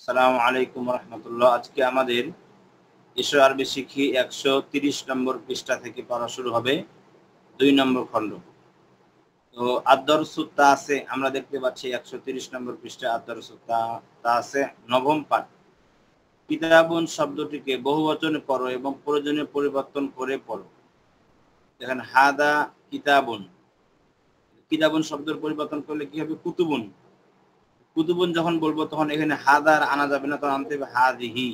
আসসালামু আলাইকুম রহমতুল্লাহ। আজকে আমাদের এসো আরবি শিখি 130 নম্বর পৃষ্ঠা থেকে পড়া শুরু হবে, 2 নম্বর খণ্ড। তো আদ-দরসুত আছে, আমরা দেখতে পাচ্ছি 130 নম্বর পৃষ্ঠা আদ-দরসুত আছে নবম পাঠ। কিতাবুন শব্দটিকে বহুবচনে পড়ো এবং প্রয়োজনে পরিবর্তন করে পড়ো। দেখেন হাদা কিতাবুন, কিতাবুন শব্দের পরিবর্তন করলে কি হবে? কুতুবুন। কুতুবুন যখন বলবো তখন এখানে হাদা আর আনা যাবে না, তখন আনতে হবে হাদিহি।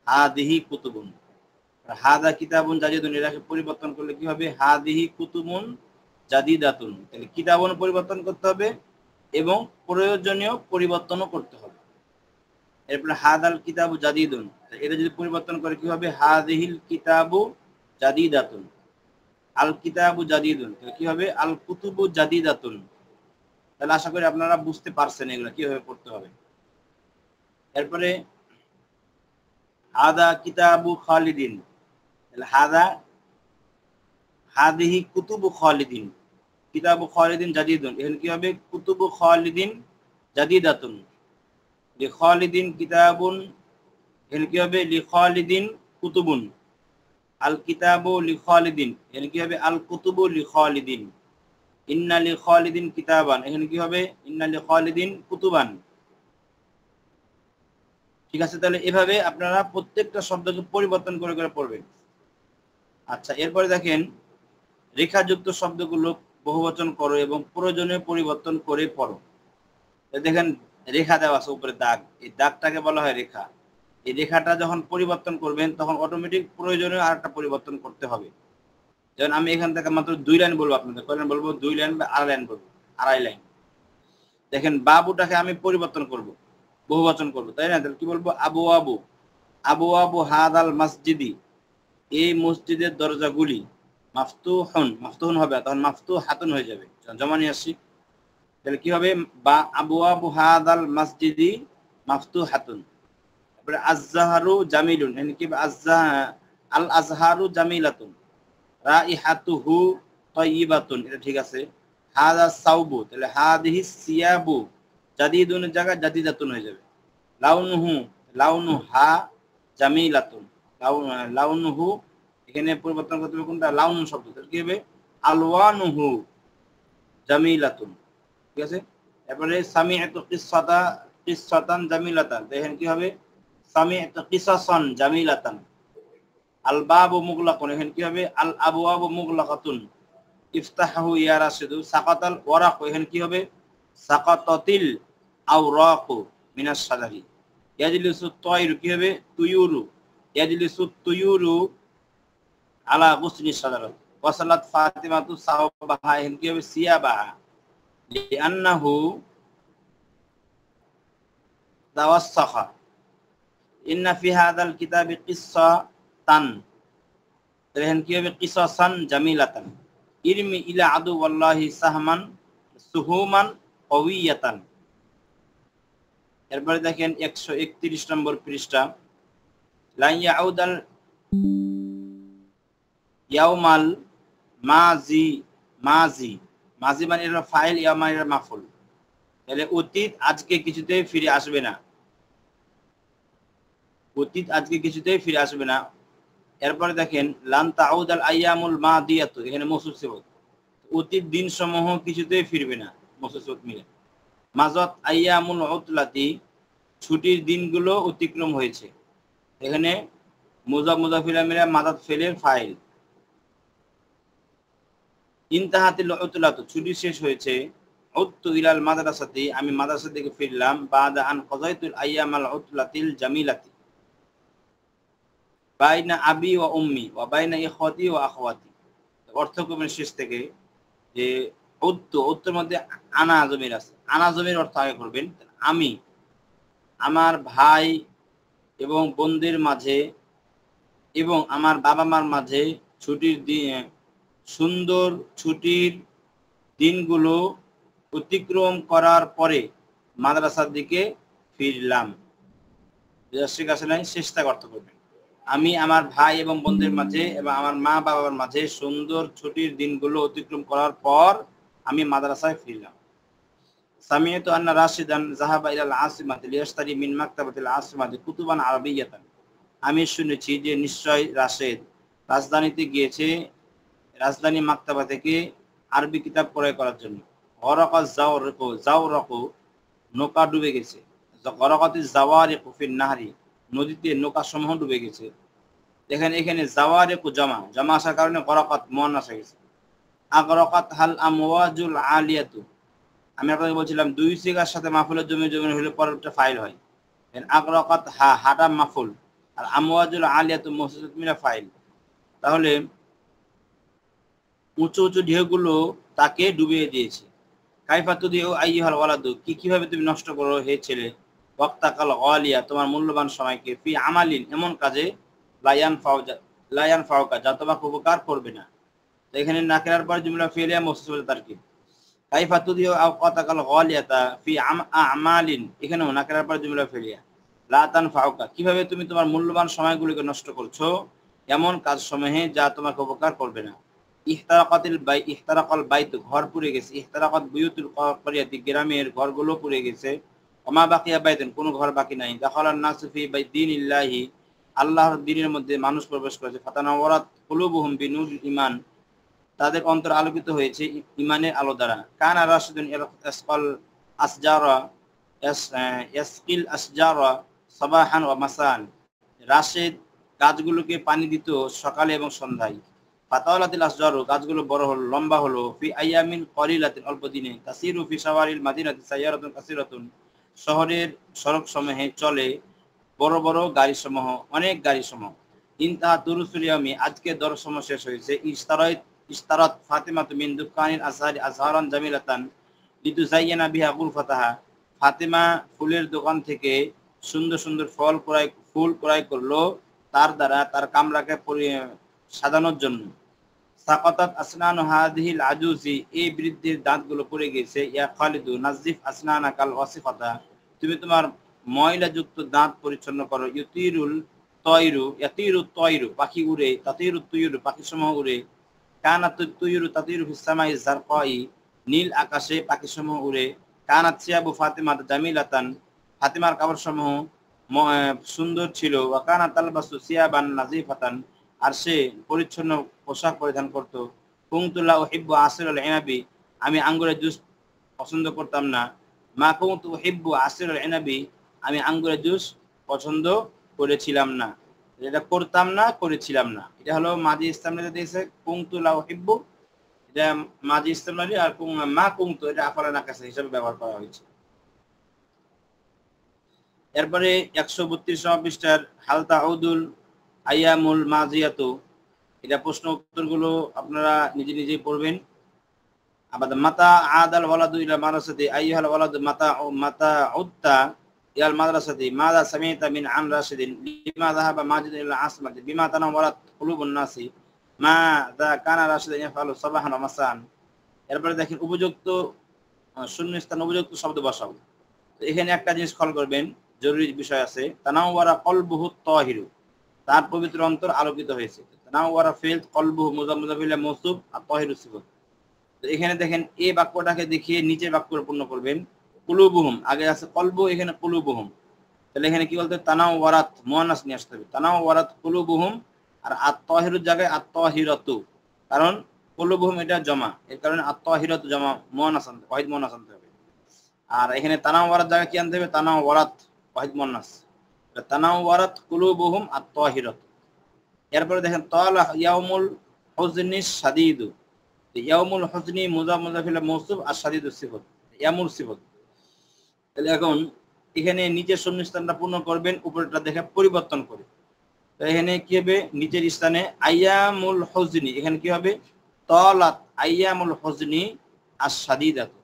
হাদিহি কুতুবুন। হাদা কিতাবুন জাদিদুন, এটাকে পরিবর্তন করলে কি হবে? হাদিহি কুতুবুন জাদিদাতুন। তাহলে কিতাবুন পরিবর্তন করতে হবে এবং প্রয়োজনীয় পরিবর্তনও করতে হবে। এরপরে হাদাল কিতাবু জাদিদুন, এটা যদি পরিবর্তন করে কি হবে? হাদিহিল কিতাবু জাদিদাতুন। আল কিতাবু জাদিদুন, তাহলে কি হবে? আল কুতুবু জাদিদাতুন। তাহলে আশা করি আপনারা বুঝতে পারছেন এগুলো কিভাবে পড়তে হবে। এরপরে হাদা কিতাবু খালিদিন, তাহলে হাদা হাদিহি কুতুবু খালিদিন, কিতাবু খালিদিন জাদিদুন, এখানে কি হবে? কুতুবু খালিদিন জাদিদাতুন। লি খালিদিন কিতাবুন, এখানে কি হবে? লি খালিদিন কুতুবুন। আল কিতাবু লি খালিদিন, এখানে কি হবে? আল কুতুবু লি খালিদিন। ইন্না লি খালিদিন কিতাবান, এখানে কি হবে? ইন্না লি খালিদিন কুতুবান। ঠিক আছে, তাহলে এভাবে আপনারা প্রত্যেকটা শব্দকে পরিবর্তন করে করে পড়বেন। আচ্ছা, এরপরে দেখেন রেখাযুক্ত শব্দগুলো বহুবচন করো এবং প্রয়োজনে পরিবর্তন করে পড়ো। দেখেন রেখা দেওয়া আছে উপরে দাগ, এই দাগটাকে বলা হয় রেখা। এই রেখাটা যখন পরিবর্তন করবেন তখন অটোমেটিক প্রয়োজনে আরেকটা পরিবর্তন করতে হবে। যেমন আমি এখান থেকে মাত্র 2 লাইন বলবো, আপনাদের কয় লাইন বলবো? 2 লাইন বা আড়াই লাইন বলবো, আড়াই লাইন। দেখেন বাবুটাকে আমি পরিবর্তন করব, বহুবচন করব, তাই না? তাহলে কি বলবো? আবু আবু। আবু আবু হাদাল মসজিদি, এই মসজিদের দরজাগুলি মাফতুহুন, মাফতুহুন হবে, তখন মাফতুহাতুন হয়ে যাবে, জমা নিয়ে আসি। তাহলে কি হবে? বা আবওয়াবু হাদাল মাসজিদি মাফতুহাতুন। তারপরে আজ-জাহরু জামিলুন, মানে কি? আল আজহারু জামিলাতুন। রাইহাতুহু তাইয়িবাতুন, এটা ঠিক আছে। হাদা সাওবু, তাহলে হাদিহি সিয়াবু জাদিদুনের জায়গায় জাদিদাতুন হয়ে যাবে। লাউনুহু, লাউনুহা জামিলাতুন। লাউনুহু এখানে পরিবর্তন করতে হবে কোনটা? লাউন শব্দ, তাহলে কি হবে? আলওয়ানুহু জামিলাতুন। ঠিক আছে, এরপরে সামিআতু কিসসাতান জামিলাতান, দেখেন কি হবে? সামিআতু কিসাসান জামিলাতান। আল বাবু মুগলাকুন, এখানে কি হবে? আল আবওয়াবু মুগলাকাতুন। ইফতাহু ইয়া রাশিদু। সাকাতাল ওয়ারাকু, এখানে কি হবে? সাকাতাতিল আওরাকু মিনাস শাজারি। ইয়াজলিসু তায়রু, কি হবে? তুয়ুরু। ইয়াজলিসু তুয়ুরু আলা গুসনি শাজারাত। ওয়াসালাত ফাতিমাতু সাওবাহা, এখানে কি হবে? সিয়াবাহা। লিআন্নাহু তাওয়াসসাখা। ইন্না ফি হাদাল কিতাবি কিসসাতান, দেখেন কি হবে? কিসাসান জামিলাতান। ইরমি ইলা আদু ওয়াল্লাহি সাহমান সুহুমান কওয়িয়াতান। এরপরে দেখেন 131 নম্বর পৃষ্ঠা। লা ইয়াউদাল ইয়াউমাল মাজি, মাজি, মাজি মানে এর ফাইল, ইয়াউমা এর মাফউল। তাহলে অতীত আজকে কিছুতেই ফিরে আসবে না, অতীত আজকে কিছুতেই ফিরে আসবে না। এরপরে দেখেন লান তাউদাল আইয়ামুল মাদিয়াতু, এখানে মওসুফ সিফত, অতীত দিন সমূহ কিছুতেই ফিরবে না, মওসুফ সিফত মিলে। মাজাত আইয়ামুল উতলাতি, ছুটির দিনগুলো অতিক্রম হয়েছে, এখানে মুজাফ মুজাফিরা মিলে মাদাত ফেলের ফাইল। ইনতাহাতিল উতলাতু, ছুটি শেষ হয়েছে। উততু ইলাল মাদ্রাসাতি, আমি মাদ্রাসা থেকে ফিরলাম। বাদা আন কাযাইতুল আইয়ামাল উতলাতিল জামিলাতি। বাইনা আবি ওয়া উম্মি ওয়া বাইনা ইখওয়াতি ওয়া আখওয়াতি, অর্থক্রমের শেষ থেকে। যে উত্তর মধ্যে আনা জমির আছে, আনা জমির অর্থ আগে করবেন। আমি, আমার ভাই এবং বোনদের মাঝে এবং আমার বাবা মার মাঝে ছুটির দিন, সুন্দর ছুটির দিনগুলো অতিক্রম করার পরে মাদ্রাসার দিকে ফিরলাম। শেষটা অর্থ করবেন। আমি আমার ভাই এবং বোনদের মাঝে এবং আমার মা বাবার মাঝে সুন্দর ছুটির দিনগুলো অতিক্রম করার পর আমি মাদ্রাসায় ফিরলাম। সামিআতু আন্না রাশিদান যাহাবা ইলাল আসিমাতি লিয়াশতারি মিন মাকতাবাতিল আসিমাতি কুতুবান আরাবিয়াতান। আমি শুনেছি যে নিশ্চয় রাশেদ রাজধানীতে গিয়েছে, রাজধানী মাকতাবা থেকে আরবি কিতাব ক্রয় করার জন্য। গরাকা জাওরাকু নৌকা ডুবে গেছে। গরাকাতি জাওয়ারিকু ফিন নাহরি নদীতে নৌকা সমূহ ডুবে গেছে। দেখেন এখানে জাওয়ারিকু জামা আসার কারণে গরাকাত মুয়ান্নাস হয়ে গেছে। আগরাকাত হাল আমওয়াজুল আলিয়াতু, আমি আপনাকে বলছিলাম দুই সিগার সাথে মাফুলের জমি হলে পরেরটা ফাইল হয়। আগরাকাত হাটা মাফুল আর আমওয়াজুল আলিয়াতু মুসতাত মিনা ফাইল। তাহলে উঁচু উঁচু ঢেউগুলো তাকে ডুবিয়ে দিয়েছে। কাইফা তুদিউ আইয়ুহাল ওয়ালাদু, কিভাবে তুমি নষ্ট করো হে ছেলে, ওয়াক্তাকাল গালিয়া তোমার মূল্যবান সময়কে, ফি আমালিন এমন কাজে লায়ান ফাওকা যা তোমাকে উপকার করবে না। তো এখানে নাকিরার পর জুমলা ফিলিয়া মৌসুল তারকিব। কাইফা তুদিউ আওকাতাকাল গালিয়াতা ফি আমালিন, এখানেও নাকিরার পর জুমলা ফিলিয়া। লা তানফাউকা, কিভাবে তুমি তোমার মূল্যবান সময়গুলোকে নষ্ট করছো এমন কাজ সমূহে যা তোমাকে উপকার করবে না। ইহতারাকাল বাইত, ঘর পুড়ে গেছে। ইহতারাকাত বুয়ুতুল ক্বরিয়াতি, গ্রামের ঘরগুলো পুড়ে গেছে। ওমা বাকিয়া বাইতুন, কোনো ঘর বাকি নাই। দাখালান নাসু ফি দীনিল্লাহি, আল্লাহর দ্বীনের মধ্যে মানুষ প্রবেশ করেছে। ফাতানাওয়ারাত কুলুবুহুম বিনুরিল ঈমান, তাদের অন্তর আলোকিত হয়েছে ঈমানের আলো দ্বারা। কানা রাশিদুন ইয়াসকিল আসজারা সাবাহান ওয়া মাসান, রাশেদ গাছগুলোকে পানি দিত সকালে এবং সন্ধ্যায়। ফাতাওয়ালাতিল আসজারু, গাছগুলো বড় হলো, লম্বা হলো। ফি আইয়ামিন কলিলাতিন, অল্প দিনে। তাসিরু ফি শাওয়ারিল মাদিনাতি সাইয়ারাতুন কাসিরাতুন, শহরের সড়ক সমূহে চলে বড় বড় গাড়ি সমূহ, অনেক গাড়ি সমূহ। ইনতাহা দুরুসুল ইয়ামি, আজকে দরস সমূহ শেষ হয়েছে। ইশতারাত ফাতিমাতু মিন দুকানিল আজহারি আজহারান জামিলাতান লিতুজাইয়ানা বিহা গুরফাতাহা, ফাতিমা ফুলের দোকান থেকে সুন্দর সুন্দর ফুল ক্রয় করলো তার দ্বারা তার কামরাকে সাজানোর জন্য। সাকাতাত আসনানু হাদিহিল আজুজি, এই বৃদ্ধির দাঁতগুলো পড়ে গেছে। ইয়া খালিদু নাজিফ আসনানাকাল ওয়াসিফাতা, তুমি তোমার ময়লাযুক্ত দাঁত পরিচ্ছন্ন করো। ইয়াতিরু তয়রু, পাখি উড়ে। তাতিরু তুয়ুরু, পাখিসমূহ উড়ে। কানাত তুয়ুরু তাতিরু ফিস সামাই জারকাই, নীল আকাশে পাখিসমূহ উড়ে। কানাত সিয়াবু ফাতিমা জামিলাতান, ফাতিমার কাপড়সমূহ সুন্দর ছিল। ওয়া কানাত তালবাসু সিয়াবান নাজিফাতান, আর সে পরিচ্ছন্ন পোশাক পরিধান করত। কুনতুল্লাহ উহিব্বু আসিরুল ইনাবি, আমি আঙ্গুরের জুস পছন্দ করতাম না। মা কুনতু উহিব্বু আসিরুল ইনাবি, আমি আঙ্গুরের জুস পছন্দ করেছিলাম না। এটা করতাম না, করেছিলাম না, এটা হলো মাজি ইস্তেমরালি দিয়েছে। কুনতুল্লাহ উহিব্বু, এটা মাজি ইস্তেমরালি। আর মা কুনতু, এটা আফালা নাকাসা হিসেবে ব্যবহার করা হয়েছে। এরপরে 132 পৃষ্ঠার হাল তাউদুল আইয়ামুল মাজিয়াতু, এটা প্রশ্ন উত্তরগুলো আপনারা নিজে নিজেই পড়বেন। আবার মাতা আদাল ওয়ালাদু ইলা মাদ্রাসাতি আইয়ুহাল ওয়ালাদু মাতা উত্তা ইলাল মাদ্রাসাতি মাযা সামি'তা মিন আন রাশিদিন লিমা যাহাবা মাজিদ ইলা আসমাতি বিমা তানাওয়ারাত কুলুবুন নাসি মা যা কানা রাশিদিন ইয়াফআলু সাবাহান ওয়া মাসান। এরপরে দেখেন উপযুক্ত শূন্যস্থান উপযুক্ত শব্দ বসাও। তো এখানে একটা জিনিস খেয়াল করবেন, জরুরি বিষয় আছে। তানাওয়ারা কলবুহু তাহিরু, তার পবিত্র অন্তর আলোকিত হয়েছে। তানাওয়ারা ফিল কলবুহু মুযাফফর বিল মাওসুফ আর তাহিরু সিফাত। তো এখানে দেখেন এই বাক্যটাকে দেখিয়ে নিচে বাক্য পূর্ণ করবেন। কুলুবুহুম, আগে আছে কলবু, এখানে কুলুবুহুম। তাহলে এখানে কি বলতে, তানাওয়ারাত মুয়ান্নাস নিয়ে আসতে হবে। তানাওয়ারাত কুলুবুহুম, আর আত-তাহিরুর জায়গায় আত-তাহিরাতু, কারণ কুলুবুহুম এটা জমা, এর কারণে আত-তাহিরাতু জমা মুয়ান্নাস আনতে, ওয়াহিদ মুয়ান্নাস আনতে হবে। আর এখানে তানাওয়ারাত জায়গায় কি আনতে হবে, তানাওয়ারাত ওয়াহিদ মুয়ান্নাস। তানাওয়ারাত কুলুবুহুম আত-তাহিরাতু। এরপরে দেখেন তালা ইয়াউমুল হুজনি শাদীদু, ইয়াউমুল হুজনি মুযাফফর বিল মাওসুফ আর শাদীদু সিফাত, ইয়ামুল সিফাত। তাহলে এখন এখানে নিচের শূন্যস্থানটা পূর্ণ করবেন, উপরেরটা দেখে পরিবর্তন করে। তো এখানে কি হবে, নিচের স্থানে আইয়ামুল হুজনি, এখানে কি হবে তালাত আইয়ামুল হুজনি আশ-শাদীদাতু।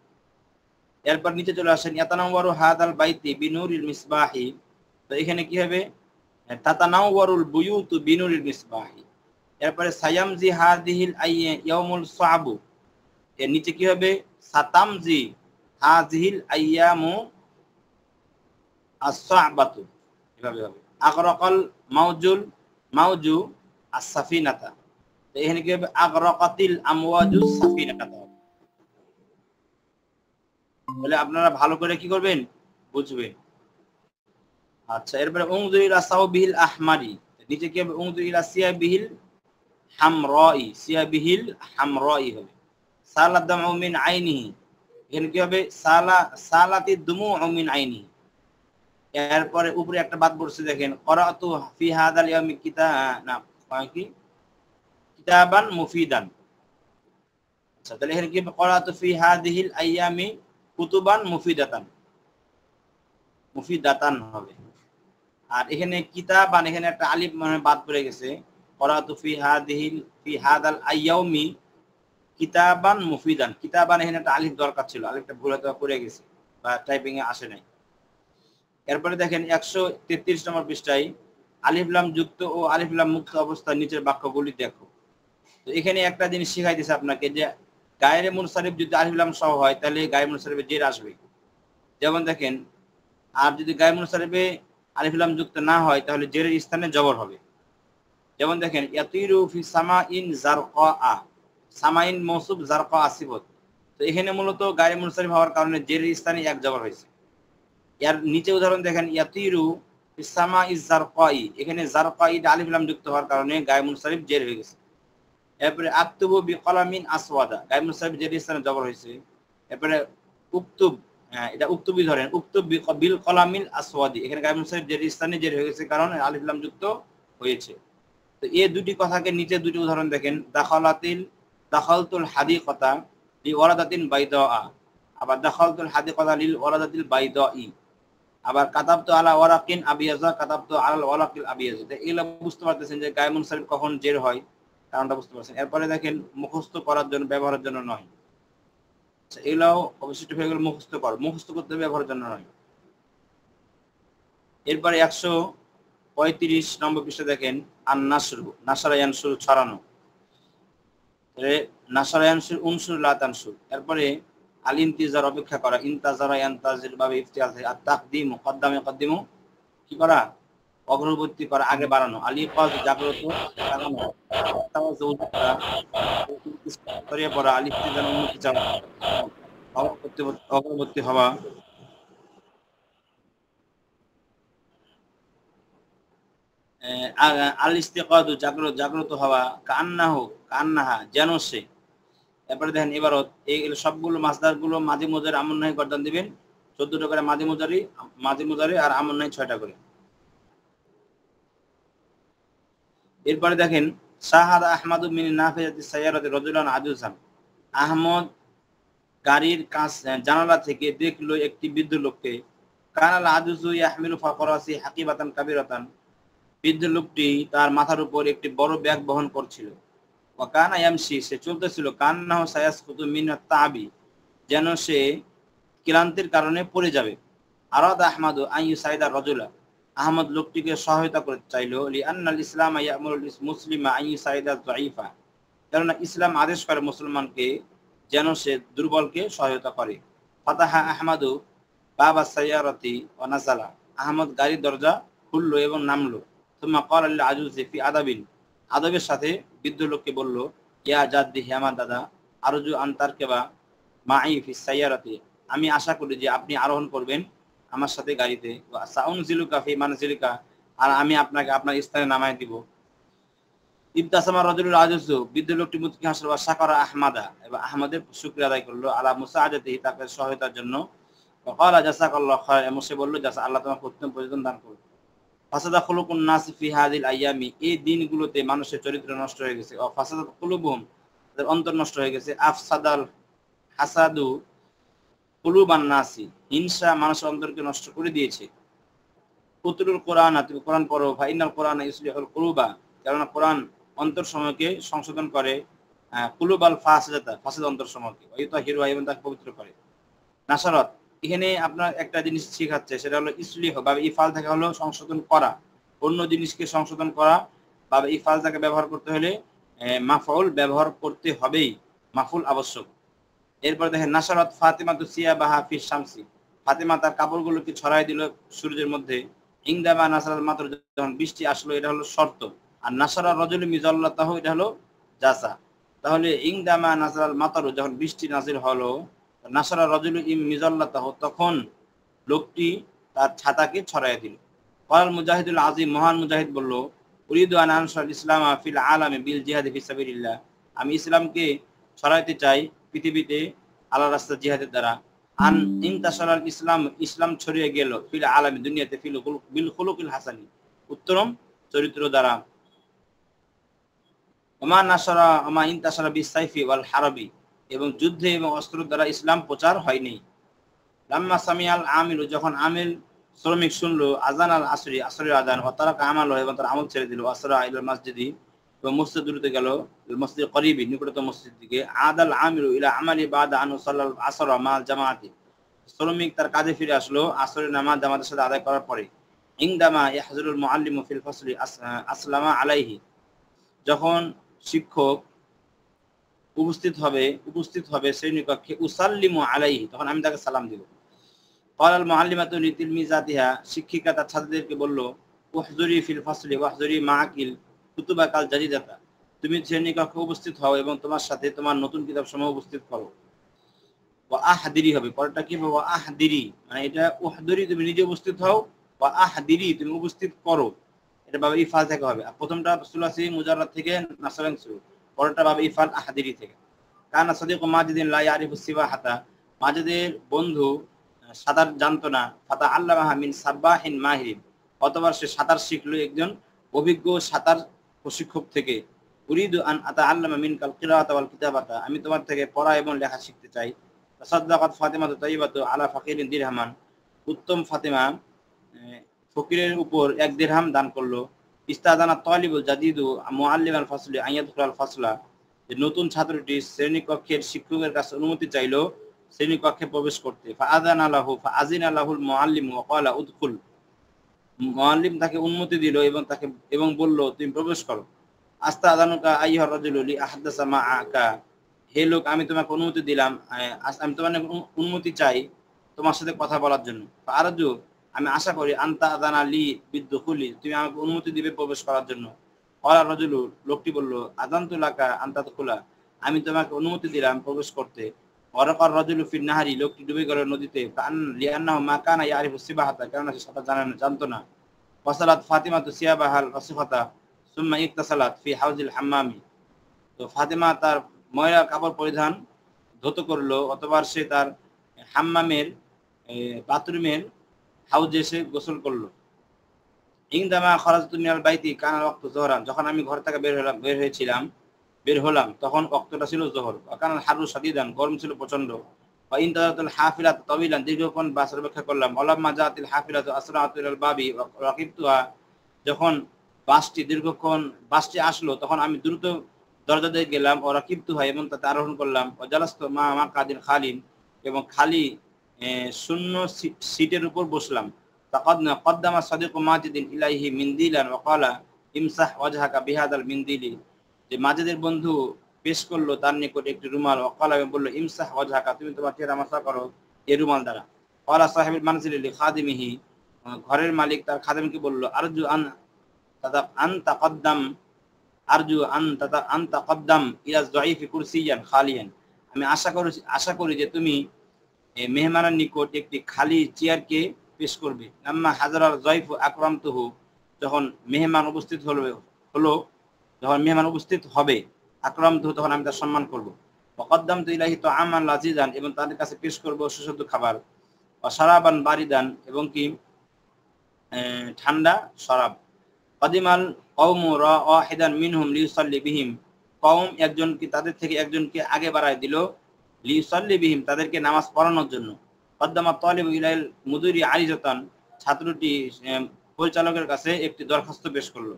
এরপর নিচে চলে আসেন ইয়াতানাওয়ারু হাদাল বাইতি বিনুরিল মিসবাহি, তো এখানে কি হবে তাতানাওয়ারুল বুয়ুতু বিনুরিল মিসবাহি। এরপরে সায়ামজি হাদিহিল ইয়াউমুল সাবু, এর নিচে কি হবে সাতামজি হাদিহিল আইয়ামু আস-সাবাতু, এভাবে হবে। আগরাকাল মাউজু আস-সাফিনাতা, তো এখানে কি হবে আগরাকাতিল আমওয়াজু সাফিনাতা। তাহলে আপনারা ভালো করে কি করবেন, বুঝবেন। আচ্ছা, এরপরে উনজুর ইলা সাওবিহিল আহমারি, নিচে কি হবে, উনজুর ইলা সিয়াবিহিল হামরাই, সিয়াবিহিল হামরাই হবে। সালাদ দামউ মিন আইনিহি, এখানে কি হবে, সালাতি দুমুউ মিন আইনিহি। এরপরে উপরে একটা বাদ পড়ছে দেখেন, করাতু ফি হাদাল ইয়াউমি কিতাবান মুফিদান। আচ্ছা, তাহলে এখানে কি হবে, করাতু ফি হাদিহিল আইয়ামি কুতুবান মুফিদাতান হবে। আর এখানে কিতাবান, এখানে একটা আলিফ মানে বাদ পড়ে গেছে, করাতু ফি হাদাল আইয়াউমি কিতাবান মুফিদান। কিতাবান এখানে একটা আলিফ দরকার ছিল, আলিফটা ভুল হয়তো পড়ে গেছে বা টাইপিং এ আসে নাই। এরপরে দেখেন 133 নম্বর পৃষ্ঠায় আলিফ লাম যুক্ত ও আলিফ লাম মুক্ত অবস্থায় নিচের বাক্যগুলি দেখো। তো এখানে একটা জিনিস শিখাই দিয়েছে আপনাকে যে গায়রে মুনসারিফ যদি আলিফ লাম সহ হয় তাহলে গায়রে মুনসারিফে জের আসবে। যেমন দেখেন, আর যদি গায়রে মুনসারিফে আলিফ লাম যুক্ত না হয় তাহলে জেরের স্থানে জবর হবে। যেমন দেখেন, ইয়াতিরু ফি সামাইন জারকা, সামাইন মৌসুফ, জারকা আসিফত। তো এখানে মূলত গায়রে মুনসারিফ হওয়ার কারণে জেরের স্থানে এক জবর হয়েছে। এর নিচে উদাহরণ দেখেন, ইয়াতিরু ফি সামাই জারকাই, এখানে জারকাই আলিফ লাম যুক্ত হওয়ার কারণে গায়ে মুনসারিফ জের হয়ে গেছে। এরপরে আক্তুবু বিকলামিন আসওয়াদা, গায়ে মুনসারিফ জের স্থানে জবর হয়েছে। এরপরে উক্তুব, এটা উক্তুবি ধরেন, উক্তুব বিল কলামিল আসওয়াদি, এখানে গায়ে মুনসারিফ জের স্থানে জের হয়ে গেছে কারণ আলিফ লাম যুক্ত হয়েছে। তো এই দুটি কথাকে নিচে দুটি উদাহরণ দেখেন, দাখালতুল হাদিকতা লি ওয়ালাদাতিন বাইদা, আবার দাখালতুল হাদিকতা লিল ওয়ালাদাতিল বাইদাই, আবার কাতাবতু আলা ওয়ারাকিন আবিয়াজা, কাতাবতু আলাল ওয়ারাকিল আবিয়াজা। এগুলো বুঝতে পারতেছেন যে গায়ে মুনসারিফ কখন জের হয়, কারণটা বুঝতে পারছেন। এরপরে দেখেন, মুখস্থ করার জন্য, ব্যবহারের জন্য নয়। আচ্ছা, এগুলাও অবশিষ্ট হয়ে গেল মুখস্থ করতে, ব্যবহারের জন্য নয়। এরপরে 135 নম্বর পৃষ্ঠা দেখেন, আন নাসরু, নাসারা ইয়ানসুর, ছড়ানো। নাসারা ইয়ানসুর উনসুর লা তানসুর। এরপরে আল ইন্তিজার, অপেক্ষা করা, ইন্তাজারা ইয়ান্তাজির ভাবে ইফতিআল থেকে। আর তাকদিম, কদ্দাম ইয়াকদ্দিমু, কি করা, অগ্রবর্তী করা, আগে বাড়ানো। আলী কাজ, জাগ্রত, লাগানো। তাওয়াজ্জুহ করা, ছড়িয়ে পড়া। আল ইফতিজার, উন্নতি চাওয়া, অগ্রবর্তী হওয়া। আল ইস্তিকাদু, জাগ্রত হওয়া। কান্নাহা, যেন সে। এরপরে দেখেন ইবারত, এই সবগুলো মাসদার গুলো মাদি মুজারি আমল নাহি গর্দান দিবেন। 14টা করে মাদি মুজারি আর আমল নাহি 6টা করে। এরপরে দেখেন, শাহাদা আহমাদু মিন নাফিয়াতি সাইয়ারাতি রাজুলান আজুজান, আহমদ গাড়ির কাছ জানালা থেকে দেখলো একটি বৃদ্ধ লোককে। কানাল আজুজু ইয়াহমিলু ফাকরাসি হাকিবাতান কাবিরাতান, বৃদ্ধ লোকটি তার মাথার উপর একটি বড় ব্যাগ বহন করছিল। ওয়া কানা ইয়ামশি, সে চলতেছিল। কান্নাহু সায়াসকুতু মিন আত-তাবি, যেন সে ক্লান্তির কারণে পড়ে যাবে। আরাদা আহমাদু আন ইউসাইদা রাজুলা, আহমদ লোকটিকে সহায়তা করতে চাইল। লিআন্নাল ইসলাম ইয়ামুরুল মুসলিমা আন ইউসাইদা যায়ীফা, কারণ ইসলাম আদেশ করে মুসলমানকে যেন সে দুর্বলকে সহায়তা করে। ফাতাহা আহমাদু বাবা সাইয়ারাতি ওয়া নাযালা, আহমদ গাড়ির দরজা খুললো এবং নামলো। সুম্মা ক্বালা লিল আজুজি ফি আদাবিন, আদবের সাথে বৃদ্ধ লোককে বলল, ইয়া জাদ্দি, হে আমার দাদা, আরজু আন তারকেবা মাই ফি সাইয়ারাতি, আমি আশা করি যে আপনি আরোহণ করবেন আমার সাথে গাড়িতে। ওয়া সাউনজিলুকা ফি মানজিলিকা, আর আমি আপনাকে আপনার স্থানে নামায় দিব। ইবতাসামা রাজুলুল আজুজু, বৃদ্ধ লোকটি মুচকি হাসল। ওয়া শাকারা আহমাদা, এবং আহমদের শুকরিয়া আদায় করলো। আলা মুসাআদাতিহি, তাকে সহায়তার জন্য। ওয়া ক্বালা জাযাকাল্লাহু খায়রান, এবং সে বলল, জাযা, আল্লাহ তোমাকে উত্তম প্রতিদান দান করুন। ফাসাদা খুলুকুন নাস ফি হাযিল আইয়ামি, এই দিনগুলোতে মানুষের চরিত্র নষ্ট হয়ে গেছে। ওয়া ফাসাদাত কুলুবুহুম, তাদের অন্তর নষ্ট হয়ে গেছে। আফসাদাল হাসাদু কুলুবান নাসি, হিংসা মানুষের অন্তরকে নষ্ট করে দিয়েছে। উতলুল কোরআন, তুমি কোরআন পড়ো। ফাইনাল কোরআন ইউসলিহুল কুলুবা, কারণ কোরআন অন্তর সমূহকে সংশোধন করে। কুলুবাল ফাসাদাতা, ফাসাদ অন্তর সমূহকে। ওয়ায়ুতাহিরু, এবং তাকে পবিত্র করে। নাসারত, এখানে আপনার একটা জিনিস শেখাচ্ছে, সেটা হলো ইসলিহ বা ইফাল থেকে হলো সংশোধন করা, অন্য জিনিসকে সংশোধন করা বা ইফাল থেকে ব্যবহার করতে হলে মাফউল ব্যবহার করতে হবেই, মাফুল আবশ্যক। এরপর দেখেন, নাসারত ফাতিমা তু সিয়াবাহা ফি শামসি, ফাতিমা তার কাপড়গুলোকে ছড়াই দিল সূর্যের মধ্যে। ইংদামা নাসারাত মাত্র, যখন বৃষ্টি আসলো, এটা হলো শর্ত। আর নাসারা রজুল মিজাল্লাতাহু, এটা হলো জাসা। তাহলে ইংদামা নাসারাল মাতারু, যখন বৃষ্টি নাজিল হলো, নাসারা রজুল মিজাল্লাতাহ, তখন লোকটি তার ছাতাকে ছড়াইয়া দিল। ক্বাল মুজাহিদুল আজিম, মহান মুজাহিদ বলল, উরিদু আন আনসার ইসলাম ফিল আলামি বিল জিহাদি ফি সাবিলিল্লাহ, আমি ইসলামকে ছড়াইতে চাই পৃথিবীতে আল্লাহর রাস্তায় জিহাদের দ্বারা। আন ইনতাশারাল ইসলাম, ইসলাম ছড়িয়ে গেল ফিল আলামি দুনিয়াতে বিল খুলুকিল হাসানি, উত্তম চরিত্র দ্বারা। ওমা নাসারা ওমা ইনতাশারা বিসাইফি ওয়াল হারবি, এবং যুদ্ধে এবং অস্ত্র দ্বারা ইসলাম প্রচার হয়নি। লাম্মা সামিয়াল আমিলু, যখন আমিল শ্রমিক শুনলো, আজান আল আসরি, আসরের আজান, ও তারা আমাল, এবং তার আমল ছেড়ে দিল, আসরা ইলাল মসজিদি, এবং মসজিদ দূরতে গেল, মসজিদ করিবি, নিকটতম মসজিদ দিকে। আদাল আমিলু ইলা আমালি বাদা আনু সাল্লাল আসরা মাল জামাআতি, শ্রমিক তার কাজে ফিরে আসলো আসরের নামাজ জামাতের সাথে আদায় করার পরে। ইনদামা ইয়াহজুরুল মুআল্লিমু ফিল ফাসলি আসলামা আলাইহি, যখন শিক্ষক উপস্থিত হবে শ্রেণীকক্ষে, উসাল্লিমু আলাইহি, তখন আমি তাকে সালাম দিব। ক্বালাল মুআল্লিমাতু লিতিলমিজাতিহা, শিক্ষিকা তার ছাত্রদেরকে বলল, উহজুরি ফিল ফাসলি ওয়াহজুরি মাআকিল কুতুবাকাল জাদিদাতা, তুমি শ্রেণীকক্ষে উপস্থিত হও এবং তোমার সাথে তোমার নতুন কিতাবসমূহ উপস্থিত করো। ওয়া আহদিরি হবে, পরেরটা কি হবে? ওয়া আহদিরি, মানে এটা উহদুরি তুমি নিজে উপস্থিত হও, ওয়া আহদিরি তুমি উপস্থিত করো, এটা ভাবে ইফাল থেকে হবে। আর প্রথমটা সুলাসি মুজাররাদ থেকে নাসরান শুরু, পরেরটা ভাবে ইফাল আহদিরি থেকে। কানা সাদিকু মাজিদিন লা ইয়ারিফু সিবাহাতা, মাজিদের বন্ধু সাঁতার জানতো না। ফাতা আল্লামাহা মিন সাব্বাহিন মাহিরিন, অতবার সে সাঁতার শিখলো একজন অভিজ্ঞ সাঁতার প্রশিক্ষক থেকে। উরিদু আন আতাআল্লামা মিনকাল কিরাআতা ওয়াল কিতাবাতা, আমি তোমার থেকে পড়া এবং লেখা শিখতে চাই। তাসাদ্দাকাত ফাতিমাতু তাইয়্যিবাতু আলা ফাকিরিন দিরহামান, উত্তম ফাতিমা ফকিরের উপর 1 দিরহাম দান করলো। ইস্তাদানা তালিবুল জাদিদু মুআল্লিমাল ফাসলি আইয়াদখুলাল ফাসলা, যে নতুন ছাত্রটি শ্রেণীকক্ষের শিক্ষকের কাছে অনুমতি চাইলো শ্রেণীকক্ষে প্রবেশ করতে। ফাআযানা লাহুল মুআল্লিমু ওয়া ক্বালা উদখুল, মুআল্লিম তাকে অনুমতি দিল এবং বলল, তুমি প্রবেশ করো। আস্তাযানুকা আইয়ুহার রাজুলু লি আহদাসা মাআকা, হে লোক, আমি তোমাকে অনুমতি দিলাম, আমি তোমার অনুমতি চাই তোমার সাথে কথা বলার জন্য। ফাআরজু, আমি আশা করি, আনতা আযানা লি বিদখুলি, তুমি আমাকে অনুমতি দিবে প্রবেশ করার জন্য। ক্বালা রাজুলু, লোকটি বলল, আযানতু লাকা আনতা তাদখুলা, আমি তোমাকে অনুমতি দিলাম প্রবেশ করতে। ওয়ারাকার রাজুলু ফিন নাহারি, লোকটি ডুবে গেল নদীতে। লিআন্নাহু মা কানা ইয়ারিফু সিবাহাতা, কারণ সে সাঁতার জানতো না। ওয়াসালাত ফাতিমাতু সিয়াবাহাল ওয়াসিফাতা সুম্মা ইকতাসালাত ফি হাউজিল হাম্মামি, তো ফাতিমা তার ময়লা কাপড় পরিধান ধৌত করলো, অতবার সে তার হাম্মামের বাথরুমের হাউজে এসে গোসল করলো। ইনদামা খরাজতু মিনাল বাইতি কানা ওয়াক্তু যোহরান, যখন আমি ঘর থেকে বের হলাম তখন ওয়াক্তটা ছিল যোহর। কানাল হারু শাদীদান, গরম ছিল প্রচন্ড। ওয়া ইনতাজাতুল হাফিলাত তাওয়িলান, দীর্ঘক্ষণ বাস অপেক্ষা করলাম। ওয়ালাম্মা জাআতিল হাফিলাতু আসরাতু ইলাল বাবি রাকিবতুহা, যখন বাসটি আসলো তখন আমি দ্রুত দরজা দিয়ে গেলাম। ও রাকিবতুহা, এবং তাতে আরোহণ করলাম। ও জালাস্তু মা কাদিন খালিন, এবং খালি শূন্য সিটের উপর বসলাম। কদ্দামা সাদিকু মাজিদিন ইলাইহি মিনদিলান ওয়া ক্বালা ইমসাহ ওয়াজহাকা বিহাদাল মিনদিলি, যে মাজিদের বন্ধু পেশ করলো তার নিকট একটি রুমাল। ওয়া ক্বালা, এবং বলল, ইমসাহ ওয়াজহাকা, তুমি তোমার চেহারা মাসা করো এই রুমাল দ্বারা। ক্বালা সাহিবুল মানজিলি লিখাদিমিহি, ঘরের মালিক তার খাদেমকে বলল, আরজু আন তাকাদ্দাম ইলা যায়িফি কুরসিয়ান খালিয়ান, আমি আশা করি যে তুমি মেহমানের নিকট একটি খালি চেয়ারকে পেশ করবে। আম্মা হাজারাল যায়িফু আকরামতুহু, যখন মেহমান উপস্থিত হবে আকরামতুহু, তখন আমি তার সম্মান করব। ওয়া কদ্দামতু ইলাইহি তাআমান লাযিজান, এবং তাদের কাছে পেশ করব সুস্বাদু খাবার। ওয়া শারাবান বারিদান, এবং কি ঠান্ডা শরাব। কদিমাল কওমু রাহিদান মিনহুম লিউসাল্লি বিহিম, কওম তাদের থেকে একজনকে আগে বাড়ায় দিল, লিউসাল্লি বিহিম, তাদেরকে নামাজ পড়ানোর জন্য। কদ্দামা তালিবু ইলাইল মুদিরি আরিজাতান, ছাত্রটি পরিচালকের কাছে একটি দরখাস্ত পেশ করলো।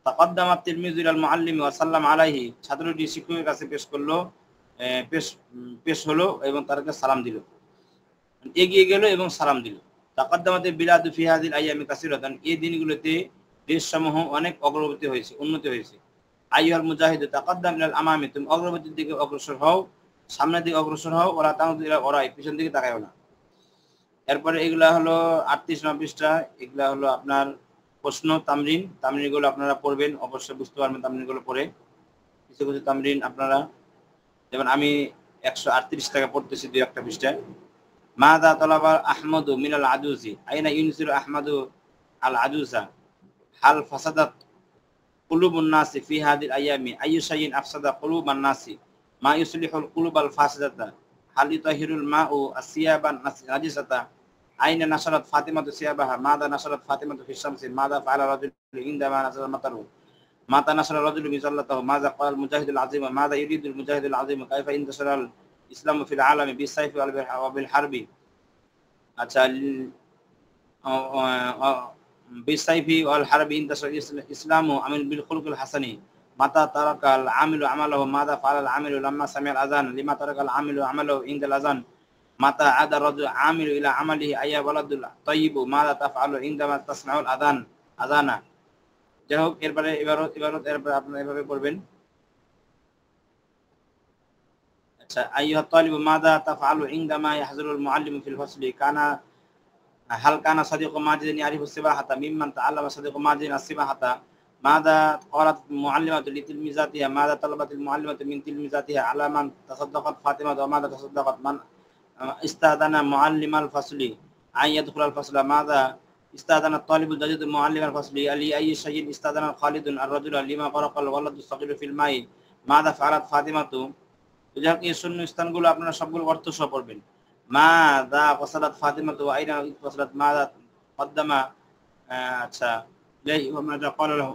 তাকদ্দামা তিরমিজি ইলাল মুআল্লিমি ওয়া সাল্লাম আলাইহি, ছাত্রটি শিক্ষকের কাছে পেশ হলো এবং তার কাছে সালাম দিল, এগিয়ে গেল এবং সালাম দিল। তাকদ্দামাতিল বিলাদু ফি হাযিল আইয়ামি কাসীরাতান, এই দিনগুলোতে দেশসমূহ অনেক উন্নতি হয়েছে। আইয়ুহাল মুজাহিদু তাকদ্দাম ইলাল আমামি, তুমি অগ্রগতির দিকে অগ্রসর হও, সামনের দিকে অগ্রসর হও। ওরা তাউযু ইলা ওরাই, পিছন দিকে তাকায়ও না। এরপরে এগুলা হলো 38 পৃষ্ঠা, এগুলা হলো আপনার প্রশ্ন তামরিনগুলো আপনারা পড়বেন, অবশ্যই বুঝতে পারবেন তামরিনগুলো পড়ে। কিছু তামরিন আপনারা, যেমন আমি 138 টাকা পড়তেছি দুই একটা পৃষ্ঠায়। মাযা তালাবা আহমদু মিনাল আজুজি আইনা ইউনসিরু আহমদু আল আজুজা হাল ফাসাদাত কুলুবুন নাসি ফি হাদিল আইয়ামি আইয়ু শাইইন আফসাদা কুলুবান নাসি মা ইউসলিহুল কুলুবাল ফাসিদাতা হাল ইউতাহিরুল মাউ আসিয়াবান নাজিসাতা আইনা নাশারাত ফাতিমাতু সিয়াবাহা মাযা নাশারাত ফাতিমাতু ফিশ শামসি মাযা ফাআলা রাজুলু ইনদামা নাশারা মাতারু মাতা নাশারা রাজুলু বিসাল্লাতাহু মাযা ক্বাল মুজাহিদুল আযীম মাযা ইউরিদুল মুজাহিদুল আযীম কাইফা ইনতাশারাল ইসলামু ফিল আলামি বিসাইফি ওয়াল বিল হারবি। আচ্ছা বিসাইফি ওয়াল হারবি ইনতাশার ইসলামু আমিন বিল খুলুকিল হাসানি মাতা তারাকাল আমিলু আমালাহু মাযা ফাআলাল আমিলু লাম্মা সামিআল আযান লিমা তারাকাল আমিলু আমালাহু ইনদাল আযান মাতা আদা রাজুল আমিলু ইলা আমালিহি আইয়া ওয়ালাদুল তাইয়িবু মাযা তাফআলু ইনদামা তাসমাউল আযানা। যাই হোক, এরপরে এরপরে আপনারা এভাবে পড়বেন। আচ্ছা, আইয়ুহাত তালিবু মাযা তাফআলু ইনদামা ইয়াহযুরুল মুআল্লিমু ফিল ফাসলি কানা হাল কানা সাদিকু মাজিদিন ইয়ারিফু সিবাহাতা মিম্মান তাআল্লামা সাদিকু মাজিদিন আসিবাহাতা মাযা ক্বালাত মুআল্লিমাতু লিতিলমিজাতিহা মাযা তালাবাতিল মুআল্লিমাতু মিন তিলমিজাতিহা আলা মান তাসাদ্দাকাত ফাতিমা ওয়া মাযা তাসাদ্দাকাত মান ইস্তাদানা মুআল্লিমাল ফাসলি আইয়াদখুলাল ফাসলা মাযা ইস্তাদানা তালিবুল জাদিদু মুআল্লিমাল ফাসলি আলি আইয়ি শাইইন ইস্তাদানা খালিদুন আর-রাজুলা লিমা ফারাকাল ওয়ালাদু সাগীরু ফিল মাই মাযা ফাআলাত ফাতিমাতু। যাই হোক, এই শূন্য স্থানগুলো আপনারা সবগুলো অর্থ সহ পড়বেন। মাযা ফাসালাত ফাতিমাতু ওয়া আইনা ফাসালাত মাযা কদ্দামা। আচ্ছা, মাযা ক্বালা লাহু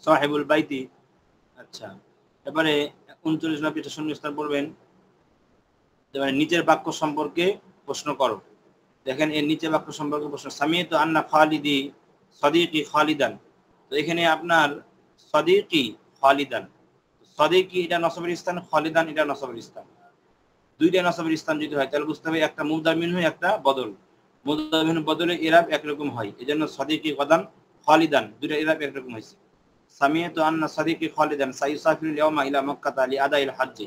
সাহিবুল বাইতি। আচ্ছা, এবারে 39 নম্বর পৃষ্ঠা শূন্য স্থান পড়বেন। এবারে নিচের বাক্য সম্পর্কে প্রশ্ন করো। দেখেন, এর নিচের বাক্য সম্পর্কে প্রশ্ন। সামিয়তু আন্না খালিদি সাদিকি খালিদান। তো এখানে আপনার সাদিকি খালিদান, সাদিকি এটা নসবের স্থান, খালিদান এটা নসবের স্থান। দুইটা নসবের স্থান যদি হয় তাহলে বুঝতে হবে একটা মুবদা মিনহু একটা বদল। মুবদা মিনহু বদলে ইরাব একরকম হয়, এজন্য সাদিকি গাদান খালিদান দুইটা ইরাব একরকম হয়েছে। সামিয়তু আন্না সাদিকি খালিদান সাইউসাফিরুল ইয়াওমা ইলা মক্কাতা লিআদাইল হজ্জ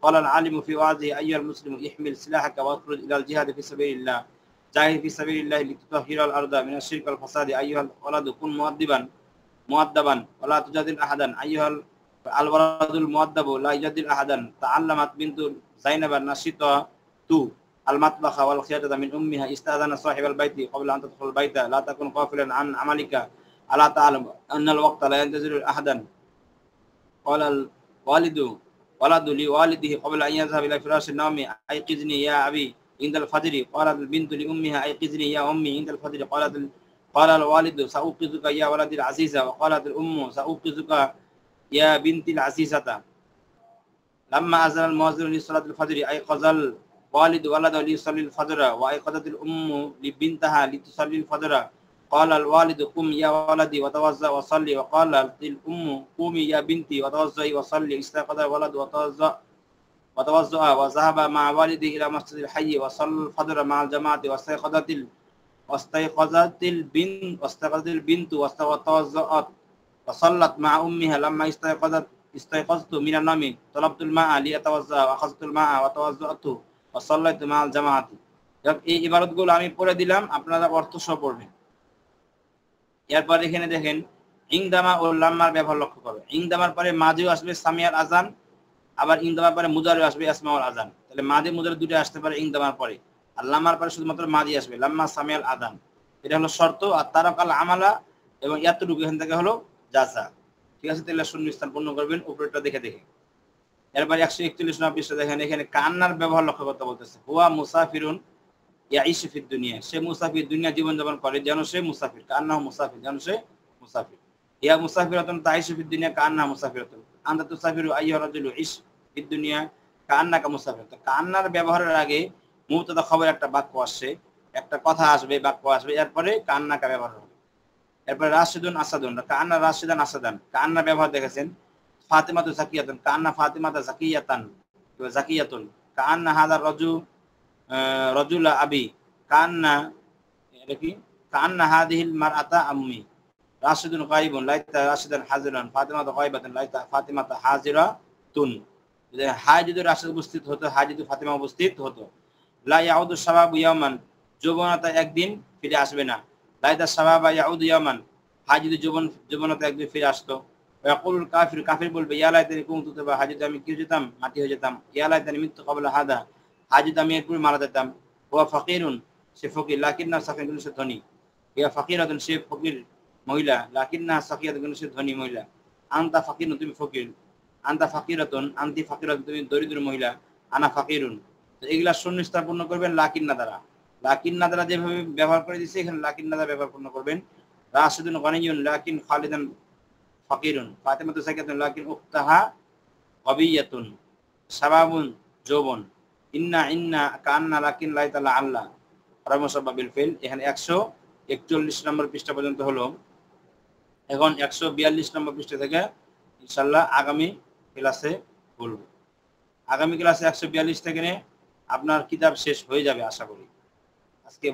قال العالم في وعظه أيها المسلم احمل سلاحك واخرج إلى الجهاد في سبيل الله جاهد في سبيل الله لتطهر الأرض من الشرك والفساد أيها الولد كن مؤدبا ولا تجادل أحدا أيها الولد المؤدب لا يجادل أحدا تعلمت بنت زينب النشيطة المطبخ والخياطة من أمها استأذن صاحب البيت قبل أن تدخل البيت لا تكن غافلا عن عملك ألا تعلم أن الوقت لا ينتظر أحدا قال الوالد ولد لوالده قبل أن يذهب إلى فراش النوم أيقظني يا أبي عند الفجر قالت البنت لأمها أيقظني يا أمي عند الفجر قال الوالد سأوقظك يا ولدي العزيزة وقالت الأم سأوقظك يا بنتي العزيزة لما أذن المؤذن لصلاة الفجر أيقظ الوالد ولده ليصلي الفجر وأيقظت الأم لبنتها لتصلي الفجر قال الوالد قم يا ولدي وتوضأ وصلي وقالت الأم قومي يا بنتي وتوضئي وصلي استيقظ الولد وتوضأ وذهب مع والده إلى مسجد الحي وصلى الفجر مع الجماعة واستيقظت البنت وتوضأت وصلت مع أمها لما استيقظت من النوم طلبت الماء لأتوضأ وأخذت الماء وتوضأت وصليت مع الجماعة। এই ইবারতগুলো আমি পড়ে দিলাম, আপনারা অর্থ সহ পড়বেন। এরপর এখানে দেখেন ইংদামা ও লাম্মার ব্যবহার লক্ষ্য করবে। ইংদামার পরে মাজিও আসবে সামিয়াল আজান, আবার ইংদামার পরে মুজারিও আসবে আসমাউল আজান। তাহলে মাজি মুজারি দুটো আসতে পারে ইংদামার পরে, আর লাম্মার পরে শুধুমাত্র মাজি আসবে, লাম্মা সামিয়াল আজান। এটা হলো শর্ত। আর তারাকাল আমালা এবং ইয়াতরুকু এখান থেকে হলো জাযা। ঠিক আছে, তাহলে শূন্য স্থান পূর্ণ করবেন উপরেরটা দেখে দেখে। এরপর 141 নম্বর পৃষ্ঠা দেখেন, এখানে কান্নার ব্যবহার লক্ষ্য করতে বলতেছে। হুয়া মুসাফিরুন ইয়াইশু ফিদ দুনিয়া, সে মুসাফির, দুনিয়া জীবন যাপন করে যেন সে মুসাফির। কান্নাহু মুসাফির, যেন সে মুসাফির। ইয়া মুসাফিরাতুন তাইশু ফিদ দুনিয়া কান্নাহু মুসাফিরাতুন আনতা তুসাফিরু আইয়ুহা রাজুলু ইশ ফিদ দুনিয়া কান্নাকা মুসাফির। তো কান্নার ব্যবহারের আগে মুবতাদা খবর একটা বাক্য আসছে, একটা কথা আসবে, বাক্য আসবে, এরপরে কান্নাকা ব্যবহার হবে। এরপরে রাশিদুন আসাদুন, কান্না রাশিদান আসাদান, কান্নার ব্যবহার দেখেছেন। ফাতিমাতু জাকিয়াতুন, কান্না ফাতিমাতা জাকিয়াতান জাকিয়াতুন, কান্না হাদা রজুলা আবি, কান্না এটা কি, কান্না হাদিহিল মারআতা আম্মি। রাশিদুন গায়িবুন লাইতা রাশিদান হাজিরান, ফাতিমাতু গায়িবাতুন লাইতা ফাতিমাতা হাজিরাতুন। হায় যদি রাশিদ উপস্থিত হতো, হায় যদি ফাতিমা উপস্থিত হতো। লা ইয়াউদু শাবাবু ইয়াওমান, যৌবনতা একদিন ফিরে আসবে না। লাইতা শাবাবা ইয়াউদু ইয়াওমান, হায় যদি যৌবনতা একদিন ফিরে আসতো। ওয়াকুলুল কাফির, কাফির বলবে ইয়া লাইতানি কুনতু তুরাবা, হায় যদি আমি কি হয়ে যেতাম, মাটি হয়ে যেতাম। ইয়া লাইতানি মিততু ক্বাবলা হাদা, হায় যদি আমি এরপূর্বে মারা যেতাম। হুয়া ফাকিরুন, সে ফকির, লাকিন্নাহা সাকিরাতুন, কিন্তু সে ধনী। হিয়া ফাকিরাতুন, সে ফকির মহিলা, লাকিন্নাহা সাকিয়াতুন, কিন্তু সে ধনী মহিলা। আনতা ফাকিরুন, তুমি ফকির। আনতা ফাকিরাতুন, আনতি ফাকিরাতুন, তুমি দরিদ্র মহিলা। আনা ফাকিরুন। তো এগুলা শূন্যস্থান পূর্ণ করবেন লাকিন্না দ্বারা। লাকিন্না দ্বারা যেভাবে ব্যবহার করে দিয়েছে এখানে লাকিন্না দ্বারা ব্যবহার পূর্ণ করবেন। রাশিদুন গনিয়ুন লাকিন খালিদান ফাকিরুন, ফাতিমাতু সাকিয়াতুন লাকিন উখতাহা গবিয়াতুন, শাবাবুন যৌবন, ইন্না ইন্না কান্না লাকিন লাইতালা আল্লাহ, রমসাবা বিল ফিল। এখানে 141 নম্বর পৃষ্ঠা পর্যন্ত হলো। এখন 142 নম্বর পৃষ্ঠা থেকে ইনশাআল্লাহ আগামী ক্লাসে বলবো। আগামী ক্লাসে 142 থেকে আপনার কিতাব শেষ হয়ে যাবে আশা করি। আজকে